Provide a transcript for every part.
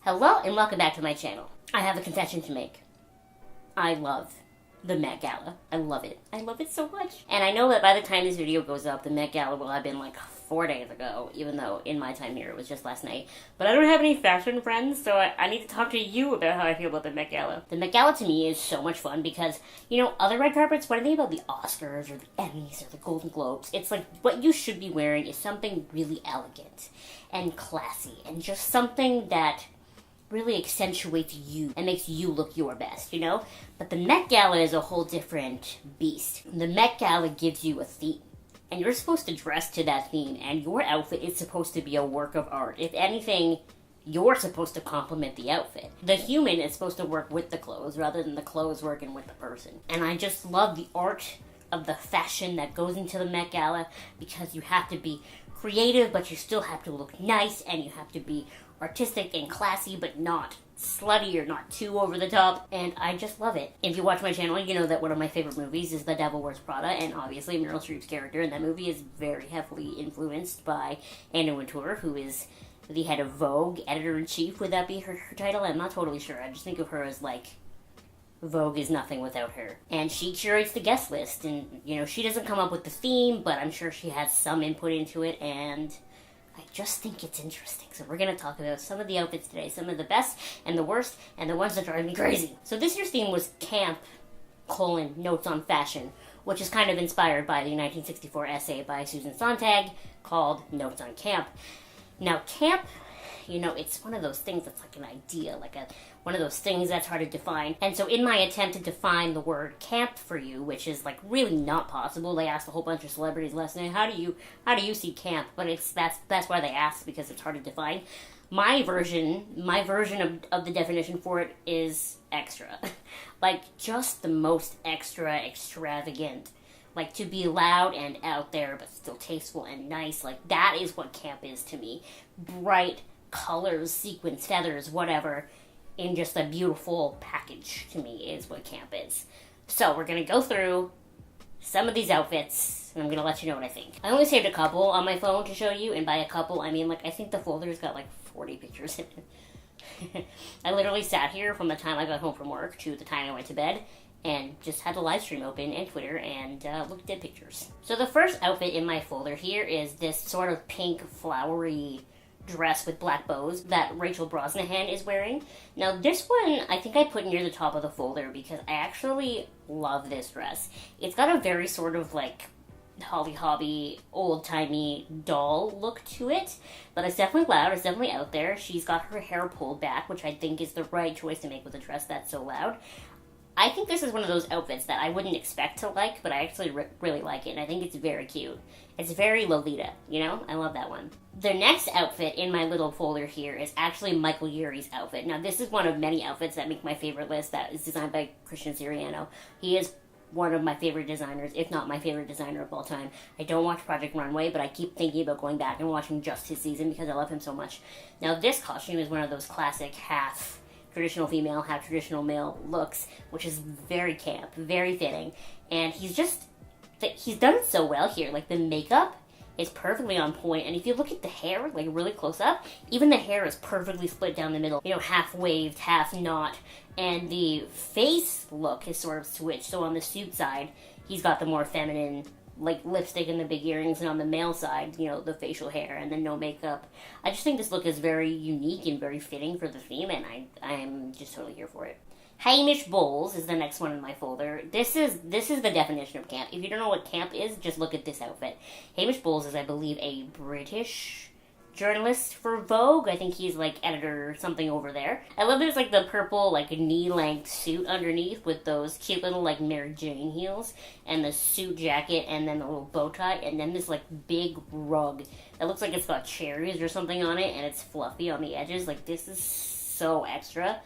Hello and welcome back to my channel. I have a confession to make. I love the Met Gala. I love it. I love it so much. And I know that by the time this video goes up, the Met Gala will have been like 4 days ago, even though in my time here it was just last night. But I don't have any fashion friends, so I need to talk to you about how I feel about the Met Gala. The Met Gala to me is so much fun because, you know, other red carpets, what are they about the Oscars or the Emmys or the Golden Globes? It's like what you should be wearing is something really elegant and classy and just something that really accentuates you and makes you look your best, you know? But the Met Gala is a whole different beast. The Met Gala gives you a theme, and you're supposed to dress to that theme, and your outfit is supposed to be a work of art. If anything, you're supposed to complement the outfit. The human is supposed to work with the clothes rather than the clothes working with the person. And I just love the art of the fashion that goes into the Met Gala because you have to be creative, but you still have to look nice, and you have to be artistic and classy, but not slutty or not too over the top, and I just love it. If you watch my channel, you know that one of my favorite movies is The Devil Wears Prada, and obviously Meryl Streep's character in that movie is very heavily influenced by Anna Wintour, who is the head of Vogue, editor-in-chief. Would that be her title? I'm not totally sure. I just think of her as like, Vogue is nothing without her. And she curates the guest list, and, you know, she doesn't come up with the theme, but I'm sure she has some input into it, and I just think it's interesting. So we're going to talk about some of the outfits today, some of the best and the worst and the ones that drive me crazy. So this year's theme was Camp, Notes on Fashion, which is kind of inspired by the 1964 essay by Susan Sontag called Notes on Camp. Now camp, you know, it's one of those things that's like an idea, like one of those things that's hard to define. And so in my attempt to define the word camp for you, which is like really not possible, they asked a whole bunch of celebrities last night, how do you see camp? But that's why they asked, because it's hard to define. My version of the definition for it is extra. Like just the most extravagant. Like to be loud and out there, but still tasteful and nice. Like that is what camp is to me. Bright colors, sequins, feathers, whatever, in just a beautiful package to me is what camp is. So we're going to go through some of these outfits, and I'm going to let you know what I think. I only saved a couple on my phone to show you, and by a couple, I mean, like, I think the folder's got, like, 40 pictures in it. I literally sat here from the time I got home from work to the time I went to bed, and just had the live stream open and Twitter, and looked at pictures. So the first outfit in my folder here is this sort of pink, flowery dress with black bows that Rachel Brosnahan is wearing. Now this one I think I put near the top of the folder because I actually love this dress. It's got a very sort of like Holly Hobby, old-timey doll look to it, but it's definitely loud, it's definitely out there. She's got her hair pulled back, which I think is the right choice to make with a dress that's so loud. I think this is one of those outfits that I wouldn't expect to like, but I actually really like it, and I think it's very cute. It's very Lolita, you know? I love that one. The next outfit in my little folder here is actually Michael Urie's outfit. Now, this is one of many outfits that make my favorite list that is designed by Christian Siriano. He is one of my favorite designers, if not my favorite designer of all time. I don't watch Project Runway, but I keep thinking about going back and watching just his season because I love him so much. Now, this costume is one of those classic half traditional female, half traditional male looks, which is very camp, very fitting, and he's done it so well here. Like, the makeup is perfectly on point, and if you look at the hair, like, really close up, even the hair is perfectly split down the middle, you know, half waved, half not, and the face look is sort of switched. So on the suit side, he's got the more feminine, like, lipstick and the big earrings, and on the male side, you know, the facial hair and then no makeup. I just think this look is very unique and very fitting for the theme, and I'm just totally here for it. Hamish Bowles is the next one in my folder. This is the definition of camp. If you don't know what camp is, just look at this outfit. Hamish Bowles is, I believe, a British journalist for Vogue. I think he's like editor or something over there. I love there's like the purple like knee-length suit underneath with those cute little like Mary Jane heels and the suit jacket and then the little bow tie and then this like big rug that looks like it's got cherries or something on it and it's fluffy on the edges. Like, this is so extra,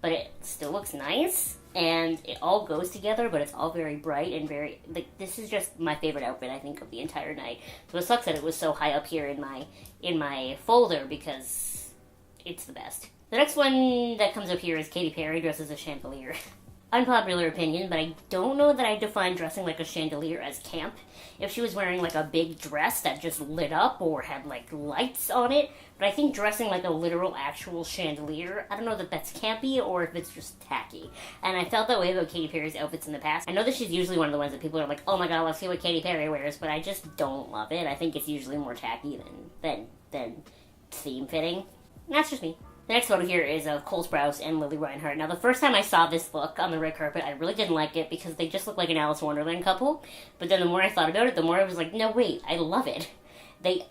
but it still looks nice, and it all goes together, but it's all very bright and very, like, this is just my favorite outfit, I think, of the entire night. So it sucks that it was so high up here in my folder, because it's the best. The next one that comes up here is Katy Perry dressed as a chandelier. unpopular opinion, but I don't know that I define dressing like a chandelier as camp. If she was wearing like a big dress that just lit up or had like lights on it, but I think dressing like a literal actual chandelier, I don't know that that's campy or if it's just tacky. And I felt that way about Katy Perry's outfits in the past. I know that she's usually one of the ones that people are like, oh my god, let's see what Katy Perry wears, but I just don't love it. I think it's usually more tacky than theme fitting. And that's just me. The next photo here is of Cole Sprouse and Lili Reinhart. Now, the first time I saw this look on the red carpet, I really didn't like it because they just look like an Alice in Wonderland couple. But then the more I thought about it, the more I was like, no, wait, I love it.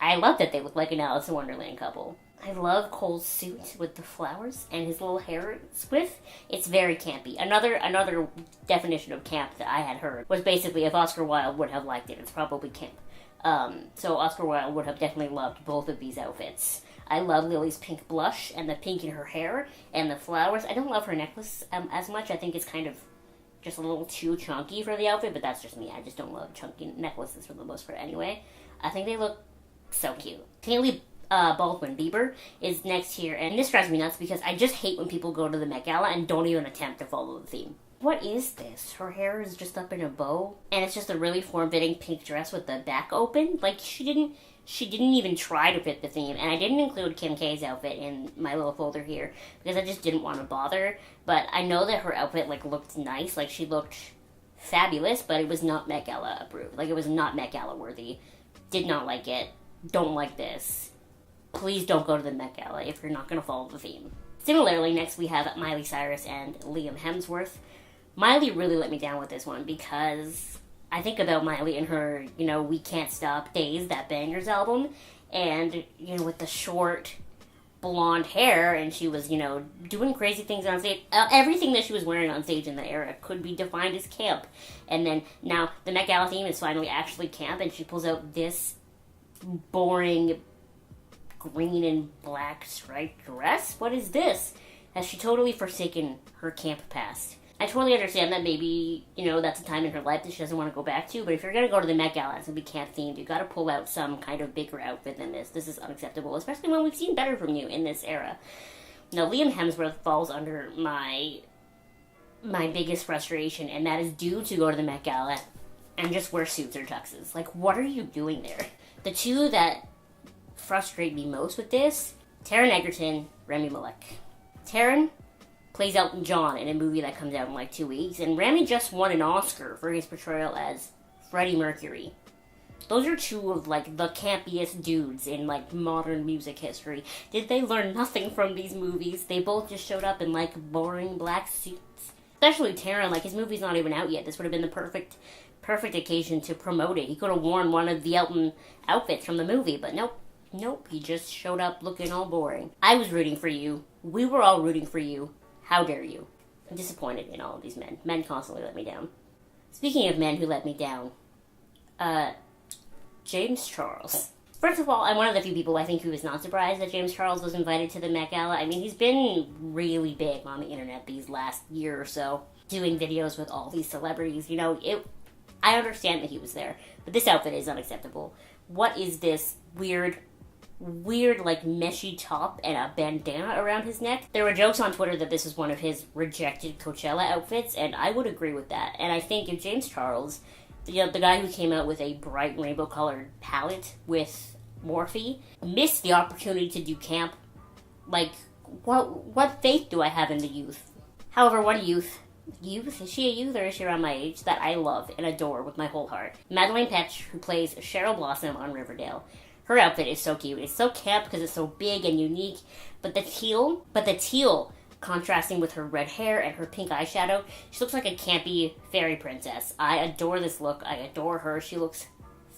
I love that they look like an Alice in Wonderland couple. I love Cole's suit with the flowers and his little hair swift. It's very campy. Another definition of camp that I had heard was basically if Oscar Wilde would have liked it, it's probably camp. So Oscar Wilde would have definitely loved both of these outfits. I love Lily's pink blush and the pink in her hair and the flowers. I don't love her necklace as much. I think it's kind of just a little too chunky for the outfit, but that's just me. I just don't love chunky necklaces for the most part anyway. I think they look so cute. Hailey Baldwin, Bieber, is next here, and this drives me nuts because I just hate when people go to the Met Gala and don't even attempt to follow the theme. What is this? Her hair is just up in a bow, and it's just a really form-fitting pink dress with the back open. Like, she didn't even try to fit the theme, and I didn't include Kim K's outfit in my little folder here because I just didn't want to bother, but I know that her outfit, like, looked nice. Like, she looked fabulous, but it was not Met Gala approved. Like, it was not Met Gala worthy. Did not like it. Don't like this. Please don't go to the Met Gala if you're not going to follow the theme. Similarly, next we have Miley Cyrus and Liam Hemsworth. Miley really let me down with this one because I think about Miley and her, We Can't Stop Days, that Bangers album, and, with the short blonde hair, and she was, doing crazy things on stage. Everything that she was wearing on stage in the era could be defined as camp. And then now the Met Gala theme is finally actually camp, and she pulls out this boring green and black striped dress. What is this? Has she totally forsaken her camp past? I totally understand that maybe, that's a time in her life that she doesn't want to go back to, but if you're going to go to the Met Gala and it's going to be camp themed, you've got to pull out some kind of bigger outfit than this. This is unacceptable, especially when we've seen better from you in this era. Now, Liam Hemsworth falls under my biggest frustration, and that is due to go to the Met Gala and just wear suits or tuxes. Like, what are you doing there? The two that frustrate me most with this, Taron Egerton, Rami Malek. Taron plays Elton John in a movie that comes out in like 2 weeks, and Rami just won an Oscar for his portrayal as Freddie Mercury. Those are two of like the campiest dudes in like modern music history. Did they learn nothing from these movies? They both just showed up in like boring black suits. Especially Taron, like his movie's not even out yet. This would have been the perfect occasion to promote it. He could have worn one of the Elton outfits from the movie, but nope, he just showed up looking all boring. I was rooting for you. We were all rooting for you. How dare you? I'm disappointed in all of these men. Men constantly let me down. Speaking of men who let me down, James Charles. First of all, I'm one of the few people I think who is not surprised that James Charles was invited to the Met Gala. I mean, he's been really big on the internet these last year or so, doing videos with all these celebrities. I understand that he was there, but this outfit is unacceptable. What is this weird like meshy top and a bandana around his neck? There were jokes on Twitter that this is one of his rejected Coachella outfits, and I would agree with that. And I think if James Charles, the guy who came out with a bright rainbow colored palette with Morphe, missed the opportunity to do camp, like what faith do I have in the youth? However, one youth, is she a youth or is she around my age, that I love and adore with my whole heart? Madelaine Petsch, who plays Cheryl Blossom on Riverdale. Her outfit is so cute. It's so camp because it's so big and unique, but the teal contrasting with her red hair and her pink eyeshadow, she looks like a campy fairy princess. I adore this look. I adore her. She looks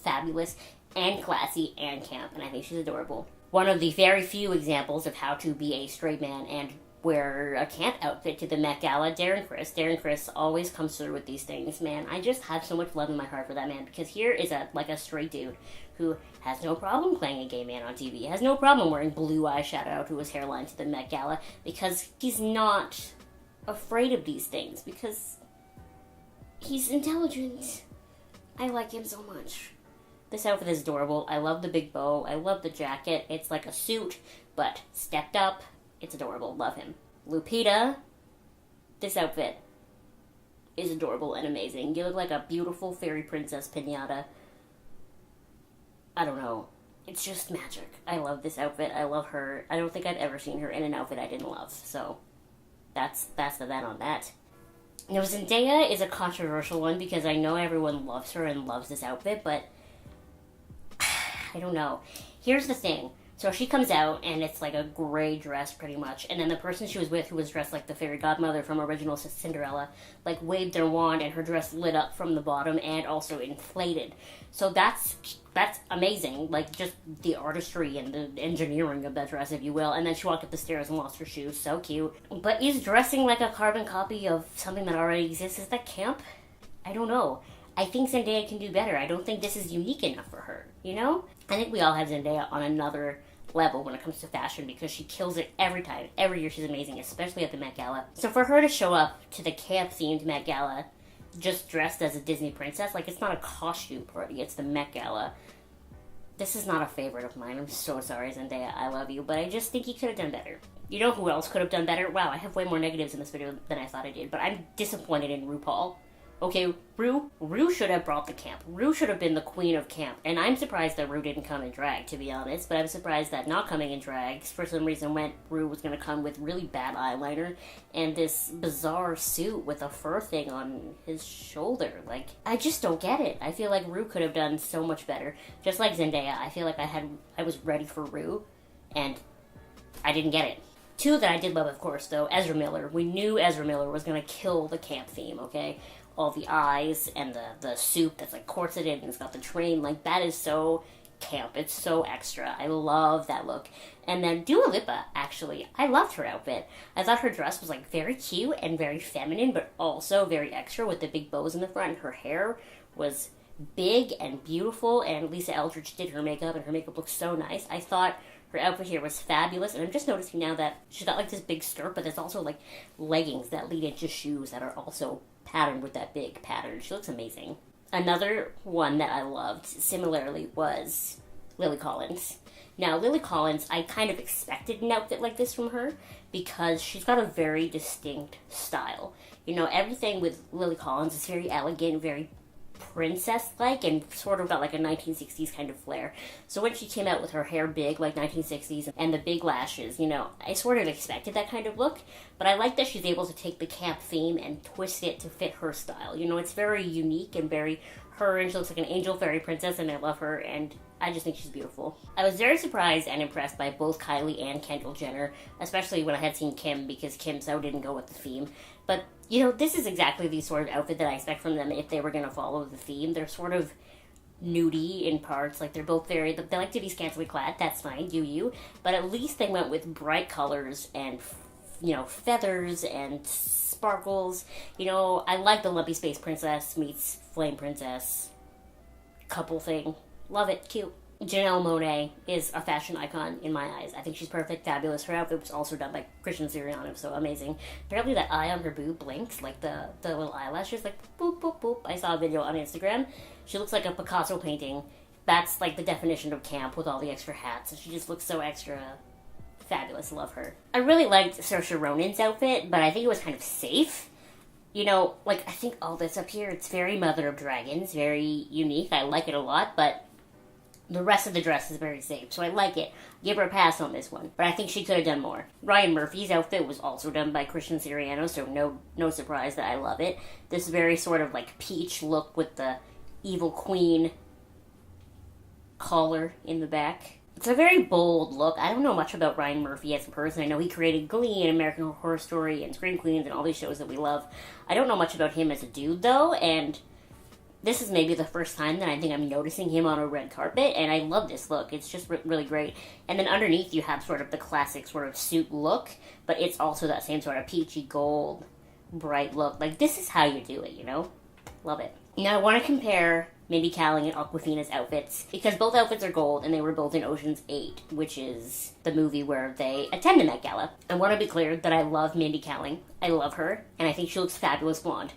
fabulous and classy and camp, and I think she's adorable. One of the very few examples of how to be a straight man and wear a camp outfit to the Met Gala, Darren Criss. Darren Criss always comes through with these things, man. I just have so much love in my heart for that man, because here is a straight dude who has no problem playing a gay man on TV. He has no problem wearing blue eyeshadow to his hairline to the Met Gala, because he's not afraid of these things, because he's intelligent. I like him so much. This outfit is adorable. I love the big bow. I love the jacket. It's like a suit, but stepped up. It's adorable. Love him. Lupita, this outfit. is adorable and amazing. You look like a beautiful fairy princess pinata. I don't know. It's just magic. I love this outfit. I love her. I don't think I've ever seen her in an outfit I didn't love. So that's the that on that. Now, Zendaya is a controversial one because I know everyone loves her and loves this outfit, but I don't know. Here's the thing. So she comes out, and it's like a gray dress, pretty much. And then the person she was with, who was dressed like the fairy godmother from original Cinderella, like waved their wand, and her dress lit up from the bottom and also inflated. So that's amazing. Like, just the artistry and the engineering of that dress, if you will. And then she walked up the stairs and lost her shoes. So cute. But is dressing like a carbon copy of something that already exists, is that camp? I don't know. I think Zendaya can do better. I don't think this is unique enough for her, you know? I think we all have Zendaya on another level when it comes to fashion because she kills it every time. Every year she's amazing, especially at the Met Gala. So for her to show up to the camp-themed Met Gala just dressed as a Disney princess, like, it's not a costume party, it's the Met Gala. This is not a favorite of mine. I'm so sorry, Zendaya. I love you, but I just think you could have done better. You know who else could have done better? Wow, I have way more negatives in this video than I thought I did, but I'm disappointed in RuPaul. Okay, Ru should have brought the camp. Ru should have been the queen of camp. And I'm surprised that Ru didn't come in drag, to be honest. But I'm surprised that not coming in drag, for some reason, meant Ru was going to come with really bad eyeliner and this bizarre suit with a fur thing on his shoulder. Like, I just don't get it. I feel like Ru could have done so much better. Just like Zendaya, I feel like I was ready for Ru, and I didn't get it. Two that I did love, of course, though, Ezra Miller. We knew Ezra Miller was going to kill the camp theme, okay? All the eyes and the suit that's like corseted and it's got the train, like, that is so camp. It's so extra. I love that look. And then Dua Lipa, actually, I loved her outfit. I thought her dress was like very cute and very feminine, but also very extra with the big bows in the front. And her hair was big and beautiful, and Lisa Eldridge did her makeup, and her makeup looked so nice. I thought her outfit here was fabulous, and I'm just noticing now that she's got like this big skirt, but there's also like leggings that lead into shoes that are also patterned with that big pattern. She looks amazing. Another one that I loved similarly was Lily Collins. Now, Lily Collins, I kind of expected an outfit like this from her because she's got a very distinct style. You know, everything with Lily Collins is very elegant, very princess-like, and sort of got like a 1960s kind of flair. So when she came out with her hair big, like 1960s, and the big lashes, you know, I sort of expected that kind of look, but I like that she's able to take the camp theme and twist it to fit her style. You know, it's very unique and very her, and she looks like an angel fairy princess, and I love her, and I just think she's beautiful. I was very surprised and impressed by both Kylie and Kendall Jenner, especially when I had seen Kim, because Kim so didn't go with the theme. But, you know, this is exactly the sort of outfit that I expect from them if they were going to follow the theme. They're sort of nudie in parts, like they're both they like to be scantily clad, that's fine, do you, but at least they went with bright colors and, you know, feathers and sparkles. You know, I like the lumpy space princess meets flame princess couple thing. Love it, cute. Janelle Monae is a fashion icon in my eyes. I think she's perfect, fabulous. Her outfit was also done by Christian Siriano, so amazing. Apparently that eye on her boob blinks, like the little eyelashes, like boop, boop, boop. I saw a video on Instagram. She looks like a Picasso painting. That's like the definition of camp with all the extra hats. And she just looks so extra fabulous. Love her. I really liked Saoirse Ronan's outfit, but I think it was kind of safe. You know, like, I think all this up here, it's very Mother of Dragons, very unique. I like it a lot, but the rest of the dress is very safe, so I like it. Give her a pass on this one, but I think she could have done more. Ryan Murphy's outfit was also done by Christian Siriano, so no surprise that I love it. This very sort of like peach look with the evil queen collar in the back. It's a very bold look. I don't know much about Ryan Murphy as a person. I know he created Glee and American Horror Story and Scream Queens and all these shows that we love. I don't know much about him as a dude, though, and this is maybe the first time that I think I'm noticing him on a red carpet, and I love this look. It's just really great. And then underneath you have sort of the classic sort of suit look, but it's also that same sort of peachy gold, bright look. Like, this is how you do it, you know? Love it. Now, I want to compare Mindy Kaling and Awkwafina's outfits, because both outfits are gold, and they were both in Ocean's 8, which is the movie where they attend the Met Gala. I want to be clear that I love Mindy Kaling. I love her, and I think she looks fabulous blonde.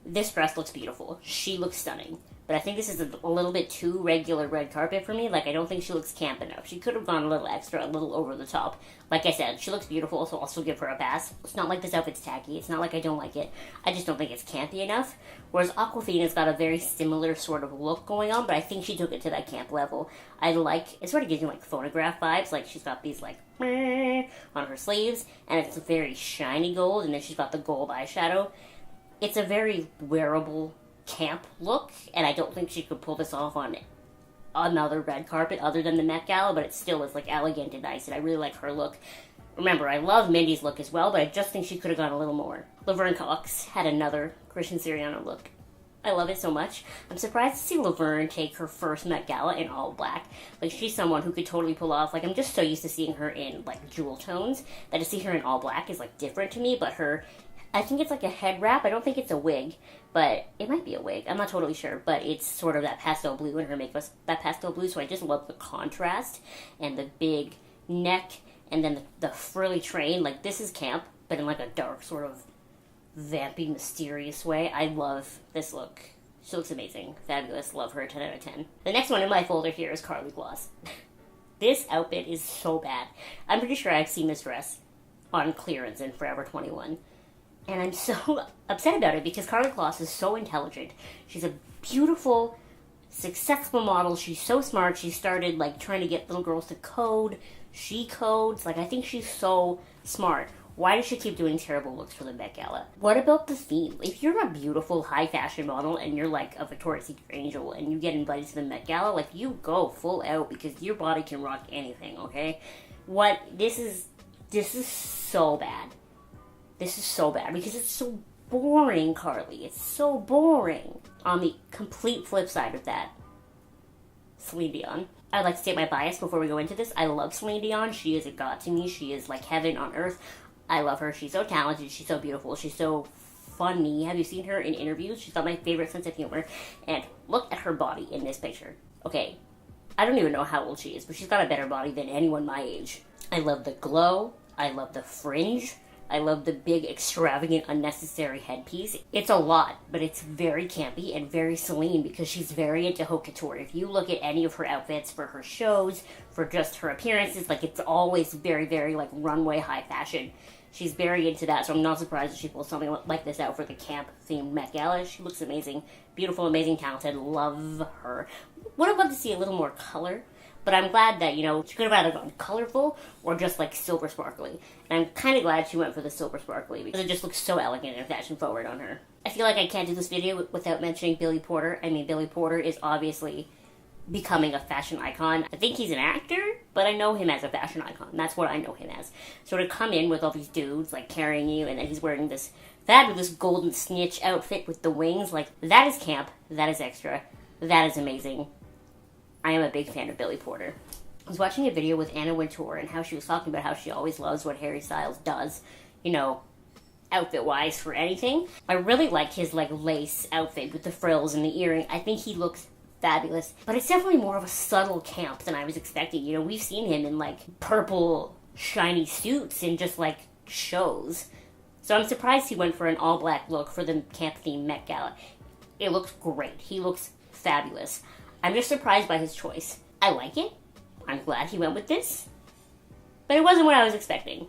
This dress looks beautiful. She looks stunning. but I think this is a little bit too regular red carpet for me. Like, I don't think she looks camp enough. She could have gone a little extra, a little over the top. Like I said, she looks beautiful, so I'll still give her a pass. It's not like this outfit's tacky. It's not like I don't like it. I just don't think it's campy enough. Whereas Awkwafina's got a very similar sort of look going on, but I think she took it to that camp level. It sort of gives me like phonograph vibes. Like, she's got these like on her sleeves, and it's very shiny gold, and then she's got the gold eyeshadow. It's a very wearable camp look, and I don't think she could pull this off on another red carpet other than the Met Gala, but it still is like elegant and nice, and I really like her look. Remember, I love Mindy's look as well, but I just think she could have gone a little more. Laverne Cox had another Christian Siriano look. I love it so much. I'm surprised to see Laverne take her first Met Gala in all black. Like, she's someone who could totally pull off, like, I'm just so used to seeing her in, like, jewel tones, that to see her in all black is, like, different to me, but I think it's like a head wrap. I don't think it's a wig, but it might be a wig. I'm not totally sure, but it's sort of that pastel blue, and her makeup that pastel blue, so I just love the contrast and the big neck and then the frilly train. Like, this is camp, but in like a dark sort of vampy, mysterious way. I love this look. She looks amazing. Fabulous. Love her. 10 out of 10. The next one in my folder here is Karlie Kloss. This outfit is so bad. I'm pretty sure I've seen this dress on clearance in Forever 21. And I'm so upset about it because Karlie Kloss is so intelligent. She's a beautiful, successful model. She's so smart. She started like trying to get little girls to code. She codes. Like, I think she's so smart. Why does she keep doing terrible looks for the Met Gala? What about the theme? If you're a beautiful high fashion model and you're like a Victoria's Secret angel and you get invited to the Met Gala, like, you go full out because your body can rock anything, okay? This is so bad. This is so bad because it's so boring, Karlie. It's so boring. On the complete flip side of that, Celine Dion. I'd like to state my bias before we go into this. I love Celine Dion. She is a god to me. She is like heaven on earth. I love her. She's so talented. She's so beautiful. She's so funny. Have you seen her in interviews? She's got my favorite sense of humor. And look at her body in this picture. Okay, I don't even know how old she is, but she's got a better body than anyone my age. I love the glow. I love the fringe. I love the big, extravagant, unnecessary headpiece. It's a lot, but it's very campy and very Celine because she's very into haute couture. If you look at any of her outfits for her shows, for just her appearances, like, it's always very, very, like, runway high fashion. She's very into that, so I'm not surprised if she pulls something like this out for the camp-themed Met Gala. She looks amazing. Beautiful, amazing, talented. Love her. Would have loved to see a little more color. But I'm glad that, she could have either gone colorful or just, like, silver sparkly. And I'm kind of glad she went for the silver sparkly because it just looks so elegant and fashion forward on her. I feel like I can't do this video without mentioning Billy Porter. I mean, Billy Porter is obviously becoming a fashion icon. I think he's an actor, but I know him as a fashion icon. That's what I know him as. So to come in with all these dudes, like, carrying you, and then he's wearing this fabulous golden snitch outfit with the wings, like, that is camp. That is extra. That is amazing. I am a big fan of Billy Porter. I was watching a video with Anna Wintour and how she was talking about how she always loves what Harry Styles does, outfit-wise for anything. I really like his, like, lace outfit with the frills and the earring. I think he looks fabulous. But it's definitely more of a subtle camp than I was expecting. We've seen him in, like, purple, shiny suits in just, like, shows. So I'm surprised he went for an all-black look for the camp-themed Met Gala. It looks great. He looks fabulous. I'm just surprised by his choice. I like it. I'm glad he went with this. But it wasn't what I was expecting.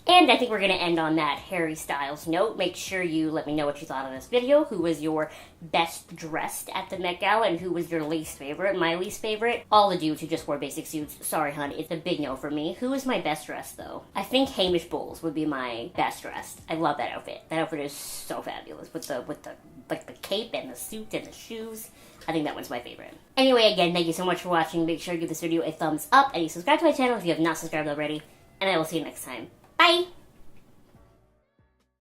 And I think we're going to end on that Harry Styles note. Make sure you let me know what you thought of this video. Who was your best dressed at the Met Gala and who was your least favorite? My least favorite? All the dudes who just wore basic suits. Sorry, hun. It's a big no for me. Who was my best dressed, though? I think Hamish Bowles would be my best dressed. I love that outfit. That outfit is so fabulous. With the cape and the suit and the shoes. I think that one's my favorite. Anyway, again, thank you so much for watching. Make sure you give this video a thumbs up and you subscribe to my channel if you have not subscribed already. And I will see you next time. Bye!